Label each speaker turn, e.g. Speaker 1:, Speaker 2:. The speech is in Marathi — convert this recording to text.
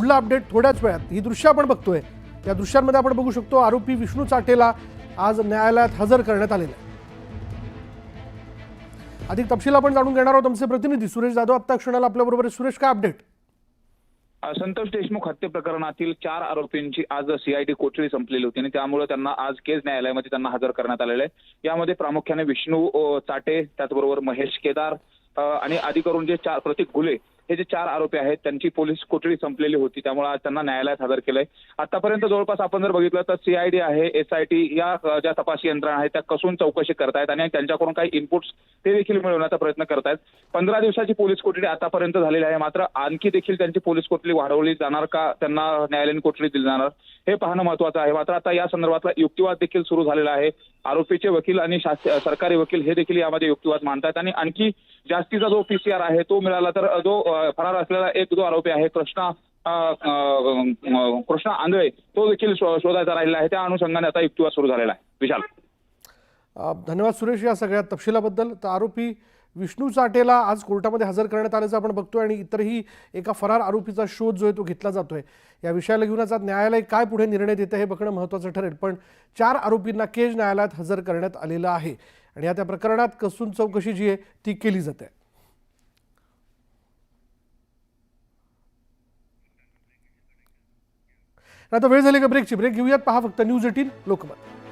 Speaker 1: पुढला अपडेट थोड्याच वेळात। ही दृश्य आपण बघतोय, या दृश्यांमध्ये आपण बघू शकतो आरोपी विष्णू चाटेला आज न्यायालयात हजर करण्यात आलेला आहे। अधिक तपशील आपण जाणून घेणार आहोत। आमचे प्रतिनिधी सुरेश जाधव आता क्षणाला आपल्या बरोबर आहे। सुरेश, काय अपडेट?
Speaker 2: संतोष देशमुख हत्ये प्रकरणातील 4 आरोपींची आज सीआयडी कोठडी संपलेली होती आणि त्यामुळे त्यांना आज केज न्यायालयामध्ये त्यांना हजर करण्यात आलेले आहे। यामध्ये प्रामुख्याने विष्णू चाटे, त्याचबरोबर महेश केदार आणि अधिकरून जे 4 प्रतीक घुले हे जे 4 आरोपी आहेत त्यांची पोलीस कोठडी संपलेली होती, त्यामुळे आज त्यांना न्यायालयात हजर केलंय। आतापर्यंत जवळपास आपण जर बघितलं तर सीआयडी आहे, एसआयटी या ज्या तपासी यंत्रणा आहेत त्या कसून चौकशी करतायत आणि त्यांच्याकडून काही इनपुट्स ते देखील मिळवण्याचा प्रयत्न करतायत। 15 दिवसाची पोलीस कोठडी आतापर्यंत झालेली आहे, मात्र आणखी देखील त्यांची पोलीस कोठडी वाढवली जाणार का, त्यांना न्यायालयीन कोठडी दिली जाणार हे पाहणं महत्त्वाचं आहे। मात्र आता या संदर्भातला युक्तिवाद देखील सुरू झालेला आहे। आरोपीचे वकील आणि सरकारी वकील हे देखील यामध्ये युक्तिवाद मांडतात आणि आणखी जास्तीचा जो पीसीआर आहे तो मिळाला तर जो फरार असलेला जो आरोपी आहे कृष्णा आंधळे तो देखील शोधायचा राहिला आहे। त्या अनुषंगाने आता युक्तिवाद सुरू झालेला आहे। विशाल,
Speaker 1: धन्यवाद सुरेश या सगळ्या तपशिलाबद्दल। तर आरोपी विष्णू चाटेला आज कोर्टामध्ये हजर करण्यात आल्याचं आपण बघतोय आणि इतरही एका फरार आरोपीचा शोध जो आहे तो घेतला जातोय। या विषयाला घेऊन आज न्यायालय काय पुढे निर्णय देतं हे बघणं महत्त्वाचं ठरेल। पण 4 आरोपींना केज न्यायालयात हजर करण्यात आलेलं आहे आणि त्या प्रकरणात कसून चौकशी जी आहे ती केली जाते। आता वेळ झाली का ब्रेकची? ब्रेक घेऊयात। पहा फक्त न्यूज 18 लोकमत।